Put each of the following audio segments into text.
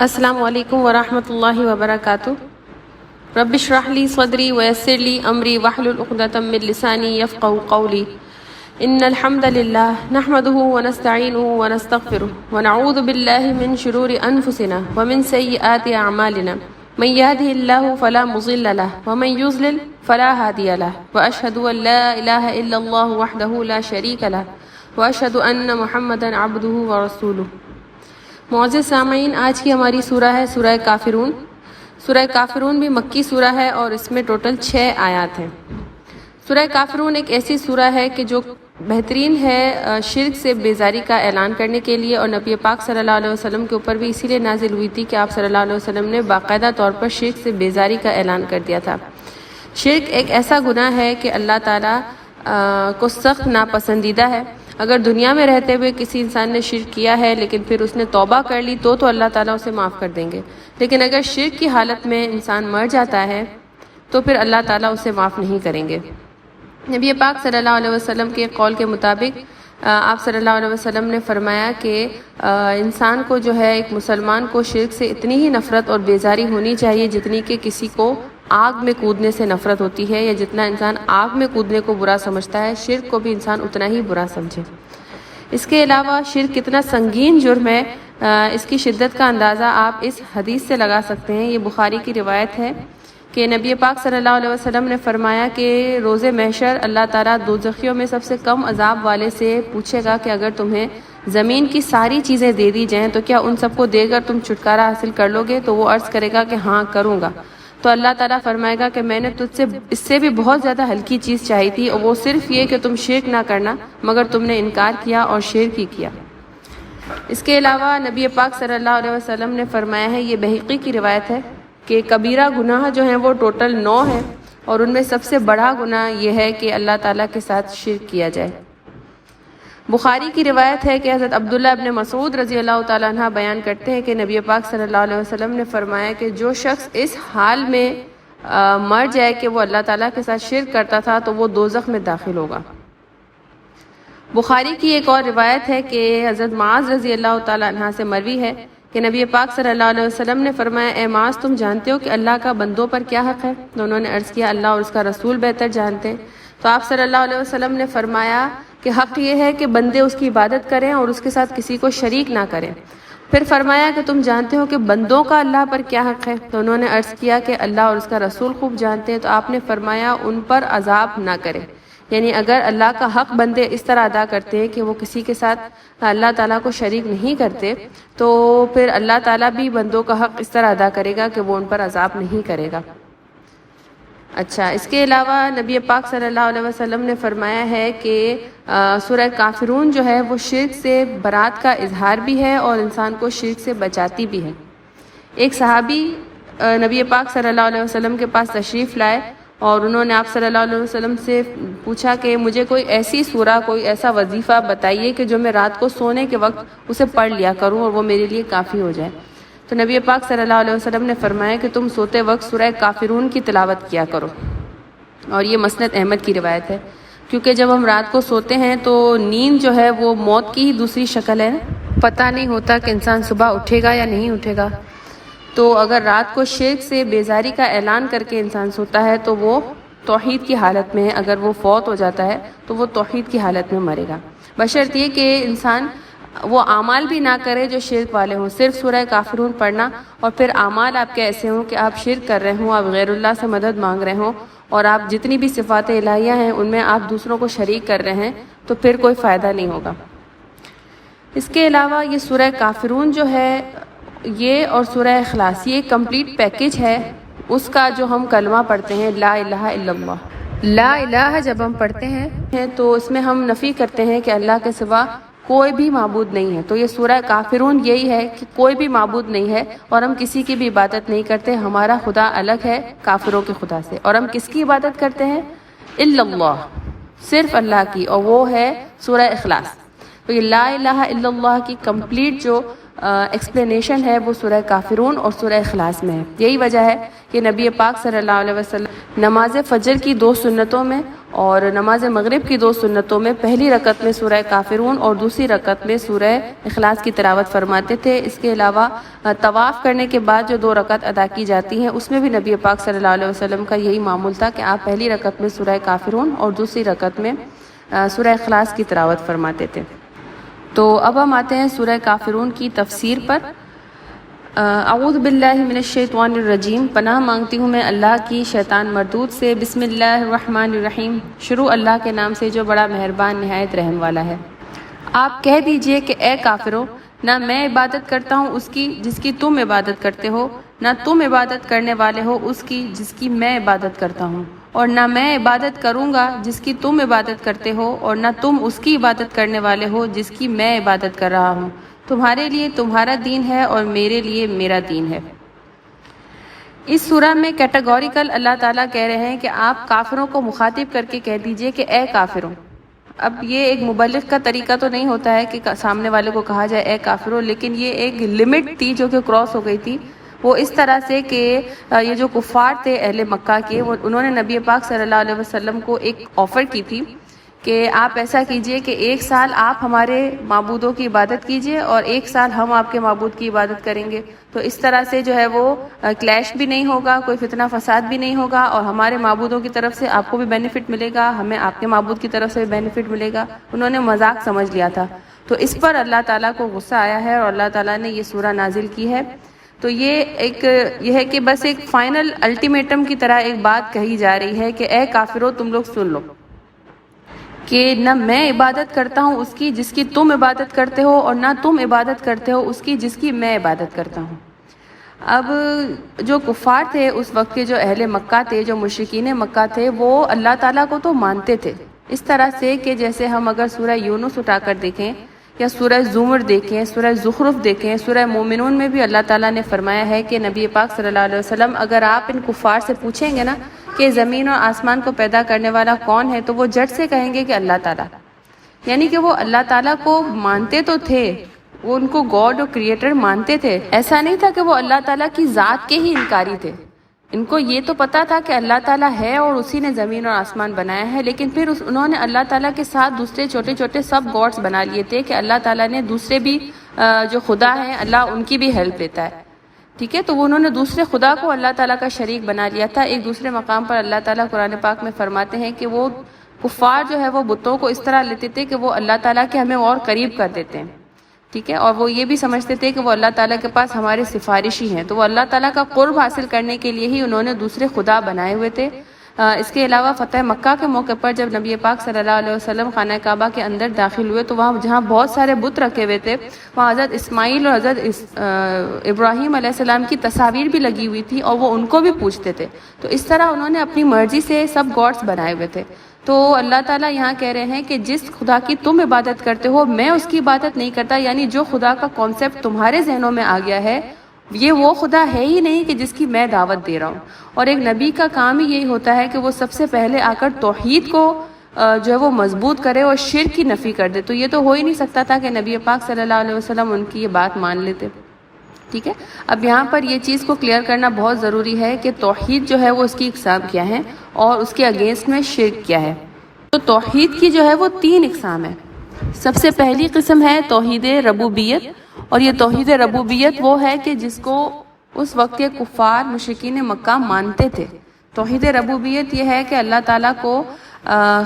السلام علیکم ورحمۃ اللہ وبرکاتہ۔ رب اشرح لی صدری ویسر لی امری واحلل عقدۃ من لسانی یفقهوا قولی۔ ان الحمد للہ نحمده ونستعینه ونستغفره ونعوذ باللہ من شرور انفسنا ومن سیئات اعمالنا من يهده الله فلا مضل له ومن يضلل فلا هادي له واشهد ان لا اله الا الله وحده لا شريك له واشهد ان محمدا عبده ورسوله۔ معزز سامعین، آج کی ہماری سورہ ہے سورہ کافرون۔ سورہ کافرون بھی مکی سورہ ہے اور اس میں ٹوٹل 6 آیات ہیں۔ سورہ کافرون ایک ایسی سورہ ہے کہ جو بہترین ہے شرک سے بیزاری کا اعلان کرنے کے لیے، اور نبی پاک صلی اللہ علیہ وسلم کے اوپر بھی اسی لیے نازل ہوئی تھی کہ آپ صلی اللہ علیہ وسلم نے باقاعدہ طور پر شرک سے بیزاری کا اعلان کر دیا تھا۔ شرک ایک ایسا گناہ ہے کہ اللہ تعالیٰ کو سخت ناپسندیدہ ہے۔ اگر دنیا میں رہتے ہوئے کسی انسان نے شرک کیا ہے لیکن پھر اس نے توبہ کر لی تو اللہ تعالیٰ اسے معاف کر دیں گے، لیکن اگر شرک کی حالت میں انسان مر جاتا ہے تو پھر اللہ تعالیٰ اسے معاف نہیں کریں گے۔ نبی پاک صلی اللہ علیہ وسلم کے قول کے مطابق آپ صلی اللہ علیہ وسلم نے فرمایا کہ انسان کو جو ہے، ایک مسلمان کو شرک سے اتنی ہی نفرت اور بیزاری ہونی چاہیے جتنی کہ کسی کو آگ میں کودنے سے نفرت ہوتی ہے، یا جتنا انسان آگ میں کودنے کو برا سمجھتا ہے شرک کو بھی انسان اتنا ہی برا سمجھے۔ اس کے علاوہ شرک کتنا سنگین جرم ہے، اس کی شدت کا اندازہ آپ اس حدیث سے لگا سکتے ہیں۔ یہ بخاری کی روایت ہے کہ نبی پاک صلی اللہ علیہ وسلم نے فرمایا کہ روز محشر اللہ تعالیٰ دوزخیوں میں سب سے کم عذاب والے سے پوچھے گا کہ اگر تمہیں زمین کی ساری چیزیں دے دی جائیں تو کیا ان سب کو دے کر تم چھٹکارا حاصل کر لو گے؟ تو وہ عرض کرے گا کہ ہاں کروں گا۔ تو اللہ تعالیٰ فرمائے گا کہ میں نے تجھ سے اس سے بھی بہت زیادہ ہلکی چیز چاہی تھی، اور وہ صرف یہ کہ تم شرک نہ کرنا، مگر تم نے انکار کیا اور شرک ہی کیا۔ اس کے علاوہ نبی پاک صلی اللہ علیہ وسلم نے فرمایا ہے، یہ بحقی کی روایت ہے کہ کبیرہ گناہ جو ہیں وہ ٹوٹل 9 ہیں، اور ان میں سب سے بڑا گناہ یہ ہے کہ اللہ تعالیٰ کے ساتھ شرک کیا جائے۔ بخاری کی روایت ہے کہ حضرت عبداللہ ابن مسعود رضی اللہ تعالیٰ عنہ بیان کرتے ہیں کہ نبی پاک صلی اللہ علیہ وسلم نے فرمایا کہ جو شخص اس حال میں مر جائے کہ وہ اللہ تعالیٰ کے ساتھ شرک کرتا تھا تو وہ دوزخ میں داخل ہوگا۔ بخاری کی ایک اور روایت ہے کہ حضرت معاذ رضی اللہ تعالیٰ عنہ سے مروی ہے کہ نبی پاک صلی اللہ علیہ وسلم نے فرمایا، اے معاذ، تم جانتے ہو کہ اللہ کا بندوں پر کیا حق ہے؟ تو انہوں نے عرض کیا، اللہ اور اس کا رسول بہتر جانتے ہیں۔ تو آپ صلی اللہ علیہ وسلم نے فرمایا کہ حق یہ ہے کہ بندے اس کی عبادت کریں اور اس کے ساتھ کسی کو شریک نہ کریں۔ پھر فرمایا کہ تم جانتے ہو کہ بندوں کا اللہ پر کیا حق ہے؟ تو انہوں نے عرض کیا کہ اللہ اور اس کا رسول خوب جانتے ہیں۔ تو آپ نے فرمایا ان پر عذاب نہ کریں، یعنی اگر اللہ کا حق بندے اس طرح ادا کرتے ہیں کہ وہ کسی کے ساتھ اللہ تعالیٰ کو شریک نہیں کرتے، تو پھر اللہ تعالیٰ بھی بندوں کا حق اس طرح ادا کرے گا کہ وہ ان پر عذاب نہیں کرے گا۔ اچھا، اس کے علاوہ نبی پاک صلی اللہ علیہ وسلم نے فرمایا ہے کہ سورہ کافرون جو ہے وہ شرک سے برات کا اظہار بھی ہے اور انسان کو شرک سے بچاتی بھی ہے۔ ایک صحابی نبی پاک صلی اللہ علیہ وسلم کے پاس تشریف لائے اور انہوں نے آپ صلی اللہ علیہ وسلم سے پوچھا کہ مجھے کوئی ایسی سورہ، کوئی ایسا وظیفہ بتائیے کہ جو میں رات کو سونے کے وقت اسے پڑھ لیا کروں اور وہ میرے لیے کافی ہو جائے۔ تو نبی پاک صلی اللہ علیہ وسلم نے فرمایا کہ تم سوتے وقت سورہ کافرون کی تلاوت کیا کرو، اور یہ مسند احمد کی روایت ہے، کیونکہ جب ہم رات کو سوتے ہیں تو نیند جو ہے وہ موت کی ہی دوسری شکل ہے، پتہ نہیں ہوتا کہ انسان صبح اٹھے گا یا نہیں اٹھے گا۔ تو اگر رات کو شرک سے بیزاری کا اعلان کر کے انسان سوتا ہے تو وہ توحید کی حالت میں ہے، اگر وہ فوت ہو جاتا ہے تو وہ توحید کی حالت میں مرے گا، بشرط یہ کہ انسان وہ اعمال بھی نہ کرے جو شرک والے ہوں۔ صرف سورہ کافرون پڑھنا اور پھر اعمال آپ کے ایسے ہوں کہ آپ شرک کر رہے ہوں، آپ غیر اللہ سے مدد مانگ رہے ہوں، اور آپ جتنی بھی صفات الہیہ ہیں ان میں آپ دوسروں کو شریک کر رہے ہیں، تو پھر کوئی فائدہ نہیں ہوگا۔ اس کے علاوہ یہ سورہ کافرون جو ہے یہ اور سورہ اخلاص، یہ کمپلیٹ پیکج ہے اس کا جو ہم کلمہ پڑھتے ہیں، لا الہ الا اللہ۔ لا الہ جب ہم پڑھتے ہیں تو اس میں ہم نفی کرتے ہیں کہ اللہ کے سوا کوئی بھی معبود نہیں ہے۔ تو یہ سورہ کافرون یہی ہے کہ کوئی بھی معبود نہیں ہے اور ہم کسی کی بھی عبادت نہیں کرتے، ہمارا خدا الگ ہے کافروں کے خدا سے۔ اور ہم کس کی عبادت کرتے ہیں؟ الا اللہ، صرف اللہ کی، اور وہ ہے سورہ اخلاص۔ تو یہ لا الہ الا اللہ کی کمپلیٹ جو ایکسپلینیشن ہے وہ سورہ کافرون اور سورہ اخلاص میں ہے۔ یہی وجہ ہے کہ نبی پاک صلی اللہ علیہ وسلم نماز فجر کی 2 سنتوں میں اور نماز مغرب کی 2 سنتوں میں پہلی رکعت میں سورہ کافرون اور دوسری رکعت میں سورہ اخلاص کی تلاوت فرماتے تھے۔ اس کے علاوہ طواف کرنے کے بعد جو 2 رکعت ادا کی جاتی ہیں اس میں بھی نبی پاک صلی اللہ علیہ وسلم کا یہی معمول تھا کہ آپ پہلی رکعت میں سورہ کافرون اور دوسری رکعت میں سورہ اخلاص کی تلاوت فرماتے تھے۔ تو اب ہم آتے ہیں سورہ کافرون کی تفسیر پر۔ اعوذ باللہ من الشیطان الرجیم، پناہ مانگتی ہوں میں اللہ کی شیطان مردود سے۔ بسم اللہ الرحمن الرحیم، شروع اللہ کے نام سے جو بڑا مہربان نہایت رحم والا ہے۔ آپ کہہ دیجئے کہ اے کافرو، نہ میں عبادت کرتا ہوں اس کی جس کی تم عبادت کرتے ہو، نہ تم عبادت کرنے والے ہو اس کی جس کی میں عبادت کرتا ہوں، اور نہ میں عبادت کروں گا جس کی تم عبادت کرتے ہو، اور نہ تم اس کی عبادت کرنے والے ہو جس کی میں عبادت کر رہا ہوں۔ تمہارے لیے تمہارا دین ہے اور میرے لیے میرا دین ہے۔ اس سورہ میں کیٹیگوریکل اللہ تعالیٰ کہہ رہے ہیں کہ آپ کافروں کو مخاطب کر کے کہہ دیجئے کہ اے کافروں۔ اب یہ ایک مبلغ کا طریقہ تو نہیں ہوتا ہے کہ سامنے والے کو کہا جائے اے کافروں، لیکن یہ ایک لمٹ تھی جو کہ کراس ہو گئی تھی، وہ اس طرح سے کہ یہ جو کفار تھے اہل مکہ کے، انہوں نے نبی پاک صلی اللہ علیہ وسلم کو ایک آفر کی تھی کہ آپ ایسا کیجئے کہ 1 سال آپ ہمارے معبودوں کی عبادت کیجئے اور 1 سال ہم آپ کے معبود کی عبادت کریں گے، تو اس طرح سے جو ہے وہ کلیش بھی نہیں ہوگا، کوئی فتنہ فساد بھی نہیں ہوگا، اور ہمارے معبودوں کی طرف سے آپ کو بھی بینیفٹ ملے گا، ہمیں آپ کے معبود کی طرف سے بھی بینیفٹ ملے گا۔ انہوں نے مذاق سمجھ لیا تھا، تو اس پر اللہ تعالیٰ کو غصہ آیا ہے اور اللہ تعالیٰ نے یہ سورہ نازل کی ہے۔ تو یہ ہے کہ بس ایک فائنل الٹیمیٹم کی طرح ایک بات کہی جا رہی ہے کہ اے کافرو تم لوگ سن لو کہ نہ میں عبادت کرتا ہوں اس کی جس کی تم عبادت کرتے ہو، اور نہ تم عبادت کرتے ہو اس کی جس کی میں عبادت کرتا ہوں۔ اب جو کفار تھے اس وقت کے، جو اہل مکہ تھے، جو مشرکین مکہ تھے، وہ اللہ تعالیٰ کو تو مانتے تھے اس طرح سے کہ جیسے ہم اگر سورہ یونس اٹھا کر دیکھیں یا سورہ زمر دیکھیں، سورہ زخرف دیکھیں، سورہ مومنون میں بھی اللہ تعالیٰ نے فرمایا ہے کہ نبی پاک صلی اللہ علیہ وسلم اگر آپ ان کفار سے پوچھیں گے نا کہ زمین اور آسمان کو پیدا کرنے والا کون ہے، تو وہ جٹ سے کہیں گے کہ اللہ تعالیٰ، یعنی کہ وہ اللہ تعالیٰ کو مانتے تو تھے، وہ ان کو گاڈ اور کریٹر مانتے تھے۔ ایسا نہیں تھا کہ وہ اللہ تعالیٰ کی ذات کے ہی انکاری تھے، ان کو یہ تو پتا تھا کہ اللہ تعالیٰ ہے اور اسی نے زمین اور آسمان بنایا ہے، لیکن پھر انہوں نے اللہ تعالیٰ کے ساتھ دوسرے چھوٹے چھوٹے سب گاڈس بنا لیے تھے کہ اللہ تعالیٰ نے دوسرے بھی جو خدا ہیں اللہ ان کی بھی ہیلپ لیتا ہے، ٹھیک ہے۔ تو انہوں نے دوسرے خدا کو اللہ تعالیٰ کا شریک بنا لیا تھا۔ ایک دوسرے مقام پر اللہ تعالیٰ قرآن پاک میں فرماتے ہیں کہ وہ کفار جو ہے وہ بتوں کو اس طرح لیتے تھے کہ وہ اللہ تعالیٰ کے ہمیں اور قریب کر دیتے ہیں، ٹھیک ہے، اور وہ یہ بھی سمجھتے تھے کہ وہ اللہ تعالیٰ کے پاس ہمارے سفارشی ہیں، تو وہ اللہ تعالیٰ کا قرب حاصل کرنے کے لیے ہی انہوں نے دوسرے خدا بنائے ہوئے تھے۔ اس کے علاوہ فتح مکہ کے موقع پر جب نبی پاک صلی اللہ علیہ وسلم خانہ کعبہ کے اندر داخل ہوئے تو وہاں جہاں بہت سارے بت رکھے ہوئے تھے، وہاں حضرت اسماعیل اور حضرت ابراہیم علیہ السلام کی تصاویر بھی لگی ہوئی تھی اور وہ ان کو بھی پوجتے تھے، تو اس طرح انہوں نے اپنی مرضی سے سب گاڈس بنائے ہوئے تھے۔ تو اللہ تعالیٰ یہاں کہہ رہے ہیں کہ جس خدا کی تم عبادت کرتے ہو میں اس کی عبادت نہیں کرتا، یعنی جو خدا کا کانسیپٹ تمہارے ذہنوں میں آ گیا ہے یہ وہ خدا ہے ہی نہیں کہ جس کی میں دعوت دے رہا ہوں۔ اور ایک نبی کا کام ہی یہی ہوتا ہے کہ وہ سب سے پہلے آ کر توحید کو جو ہے وہ مضبوط کرے اور شرک کی نفی کر دے، تو یہ تو ہو ہی نہیں سکتا تھا کہ نبی پاک صلی اللہ علیہ وسلم ان کی یہ بات مان لیتے، ٹھیک ہے۔ اب یہاں پر یہ چیز کو کلیئر کرنا بہت ضروری ہے کہ توحید جو ہے وہ اس کی اقسام کیا ہے اور اس کے اگینسٹ میں شرک کیا ہے۔ تو توحید کی جو ہے وہ 3 اقسام ہے۔ سب سے پہلی قسم ہے توحید ربوبیت، اور یہ توحید ربوبیت وہ ہے کہ جس کو اس وقت کے کفار مشرکین مکہ مانتے تھے۔ توحید ربوبیت یہ ہے کہ اللہ تعالیٰ کو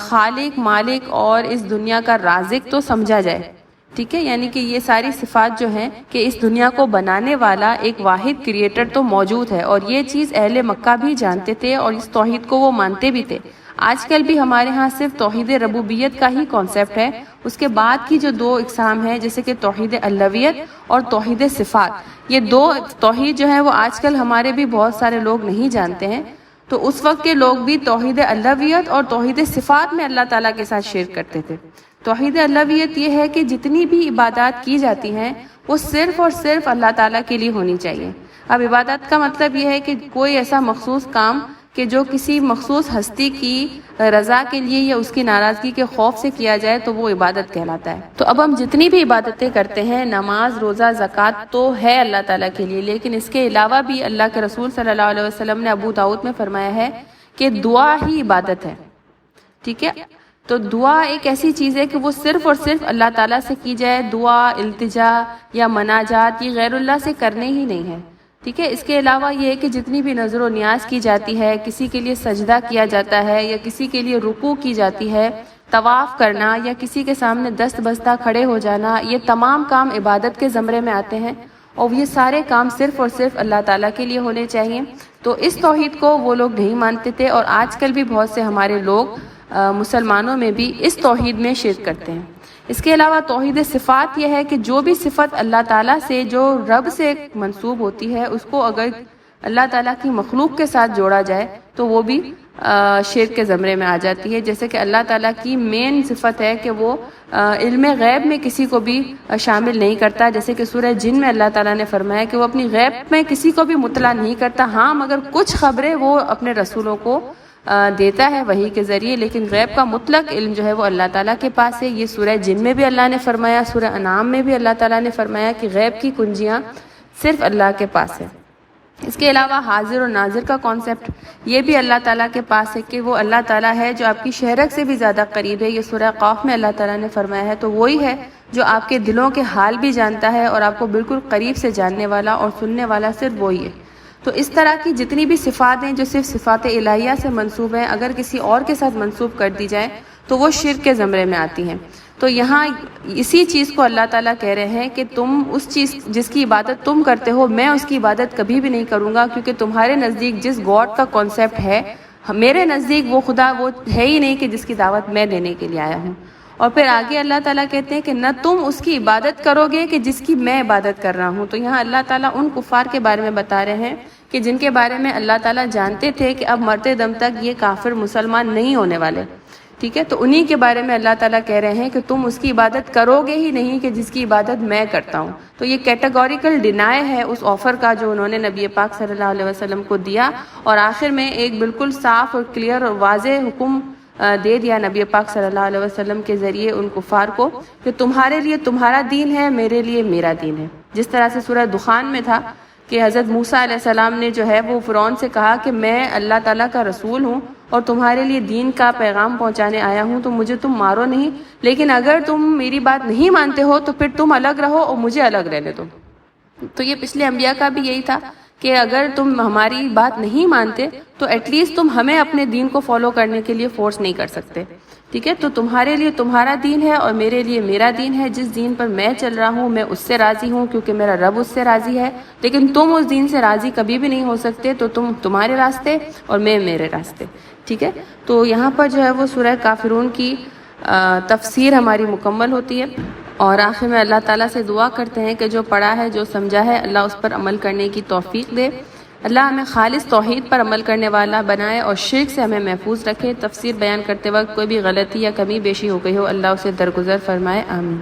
خالق، مالک اور اس دنیا کا رازق تو سمجھا جائے، ٹھیک ہے، یعنی کہ یہ ساری صفات جو ہیں کہ اس دنیا کو بنانے والا ایک واحد کریٹر تو موجود ہے، اور یہ چیز اہل مکہ بھی جانتے تھے اور اس توحید کو وہ مانتے بھی تھے۔ آج کل بھی ہمارے ہاں صرف توحید ربوبیت کا ہی کانسیپٹ ہے، اس کے بعد کی جو 2 اقسام ہیں جیسے کہ توحید الوہیت اور توحید صفات، یہ 2 توحید جو ہے وہ آج کل ہمارے بھی بہت سارے لوگ نہیں جانتے ہیں۔ تو اس وقت کے لوگ بھی توحید الوہیت اور توحید صفات میں اللہ تعالیٰ کے ساتھ شرک کرتے تھے۔ توحید الوہیت یہ ہے کہ جتنی بھی عبادات کی جاتی ہیں وہ صرف اور صرف اللہ تعالیٰ کے لیے ہونی چاہیے۔ اب عبادت کا مطلب یہ ہے کہ کوئی ایسا مخصوص کام کہ جو کسی مخصوص ہستی کی رضا کے لیے یا اس کی ناراضگی کے خوف سے کیا جائے تو وہ عبادت کہلاتا ہے۔ تو اب ہم جتنی بھی عبادتیں کرتے ہیں، نماز، روزہ، زکوٰۃ، تو ہے اللہ تعالیٰ کے لیے، لیکن اس کے علاوہ بھی اللہ کے رسول صلی اللہ علیہ وسلم نے ابو داؤد میں فرمایا ہے کہ دعا ہی عبادت ہے، ٹھیک ہے؟ تو دعا ایک ایسی چیز ہے کہ وہ صرف اور صرف اللہ تعالیٰ سے کی جائے، دعا، التجا یا مناجات یہ غیر اللہ سے کرنے ہی نہیں ہے، ٹھیک ہے؟ اس کے علاوہ یہ ہے کہ جتنی بھی نظر و نیاز کی جاتی ہے، کسی کے لیے سجدہ کیا جاتا ہے یا کسی کے لیے رکوع کی جاتی ہے، طواف کرنا یا کسی کے سامنے دست بستہ کھڑے ہو جانا، یہ تمام کام عبادت کے زمرے میں آتے ہیں اور یہ سارے کام صرف اور صرف اللہ تعالیٰ کے لیے ہونے چاہیے۔ تو اس توحید کو وہ لوگ نہیں مانتے تھے، اور آج کل بھی بہت سے ہمارے لوگ مسلمانوں میں بھی اس توحید میں شرک کرتے ہیں۔ اس کے علاوہ توحید صفات یہ ہے کہ جو بھی صفت اللہ تعالیٰ سے، جو رب سے منسوب ہوتی ہے، اس کو اگر اللہ تعالیٰ کی مخلوق کے ساتھ جوڑا جائے تو وہ بھی شرک کے زمرے میں آ جاتی ہے۔ جیسے کہ اللہ تعالیٰ کی مین صفت ہے کہ وہ علم غیب میں کسی کو بھی شامل نہیں کرتا، جیسے کہ سورہ جن میں اللہ تعالیٰ نے فرمایا کہ وہ اپنی غیب میں کسی کو بھی مطلع نہیں کرتا، ہاں مگر کچھ خبریں وہ اپنے رسولوں کو دیتا ہے وحی کے ذریعے، لیکن غیب کا مطلق علم جو ہے وہ اللہ تعالیٰ کے پاس ہے۔ یہ سورہ جن میں بھی اللہ نے فرمایا، سورہ انعام میں بھی اللہ تعالیٰ نے فرمایا کہ غیب کی کنجیاں صرف اللہ کے پاس ہے۔ اس کے علاوہ حاضر اور ناظر کا کانسیپٹ یہ بھی اللہ تعالیٰ کے پاس ہے کہ وہ اللہ تعالیٰ ہے جو آپ کی شہرک سے بھی زیادہ قریب ہے۔ یہ سورہ قاف میں اللہ تعالیٰ نے فرمایا ہے، تو وہی ہے جو آپ کے دلوں کے حال بھی جانتا ہے اور آپ کو بالکل قریب سے جاننے والا اور سننے والا صرف وہی ہے۔ تو اس طرح کی جتنی بھی صفات ہیں جو صرف صفات الہیہ سے منسوب ہیں، اگر کسی اور کے ساتھ منسوب کر دی جائیں تو وہ شرک کے زمرے میں آتی ہیں۔ تو یہاں اسی چیز کو اللہ تعالیٰ کہہ رہے ہیں کہ تم اس چیز جس کی عبادت تم کرتے ہو، میں اس کی عبادت کبھی بھی نہیں کروں گا، کیونکہ تمہارے نزدیک جس گاڈ کا کانسیپٹ ہے، میرے نزدیک وہ خدا وہ ہے ہی نہیں کہ جس کی دعوت میں دینے کے لیے آیا ہوں۔ اور پھر آگے اللہ تعالیٰ کہتے ہیں کہ نہ تم اس کی عبادت کرو گے کہ جس کی میں عبادت کر رہا ہوں۔ تو یہاں اللہ تعالیٰ ان کفار کے بارے میں بتا رہے ہیں کہ جن کے بارے میں اللہ تعالیٰ جانتے تھے کہ اب مرتے دم تک یہ کافر مسلمان نہیں ہونے والے، ٹھیک ہے؟ تو انہی کے بارے میں اللہ تعالیٰ کہہ رہے ہیں کہ تم اس کی عبادت کرو گے ہی نہیں کہ جس کی عبادت میں کرتا ہوں۔ تو یہ کیٹیگوریکل ڈینائی ہے اس آفر کا جو انہوں نے نبی پاک صلی اللہ علیہ وسلم کو دیا، اور آخر میں ایک بالکل صاف اور کلیئر اور واضح حکم دے دیا نبی پاک صلی اللہ علیہ وسلم کے ذریعے ان کفار کو کہ تمہارے لیے تمہارا دین ہے، میرے لیے میرا دین ہے۔ جس طرح سے سورہ دخان میں تھا کہ حضرت موسیٰ علیہ السلام نے جو ہے وہ فرعون سے کہا کہ میں اللہ تعالیٰ کا رسول ہوں اور تمہارے لیے دین کا پیغام پہنچانے آیا ہوں، تو مجھے تم مارو نہیں، لیکن اگر تم میری بات نہیں مانتے ہو تو پھر تم الگ رہو اور مجھے الگ رہنے دو۔ تو یہ پچھلے انبیاء کا بھی یہی تھا کہ اگر تم ہماری بات نہیں مانتے تو ایٹ لیسٹ تم ہمیں اپنے دین کو فالو کرنے کے لیے فورس نہیں کر سکتے، ٹھیک ہے؟ تو تمہارے لیے تمہارا دین ہے اور میرے لیے میرا دین ہے۔ جس دین پر میں چل رہا ہوں میں اس سے راضی ہوں کیونکہ میرا رب اس سے راضی ہے، لیکن تم اس دین سے راضی کبھی بھی نہیں ہو سکتے، تو تم تمہارے راستے اور میں میرے راستے، ٹھیک ہے؟ تو یہاں پر جو ہے وہ سورہ کافرون کی تفسیر ہماری مکمل ہوتی ہے، اور آخر میں اللہ تعالیٰ سے دعا کرتے ہیں کہ جو پڑھا ہے، جو سمجھا ہے، اللہ اس پر عمل کرنے کی توفیق دے۔ اللہ ہمیں خالص توحید پر عمل کرنے والا بنائے اور شرک سے ہمیں محفوظ رکھے۔ تفسیر بیان کرتے وقت کوئی بھی غلطی یا کمی بیشی ہو گئی ہو، اللہ اسے درگزر فرمائے، آمین۔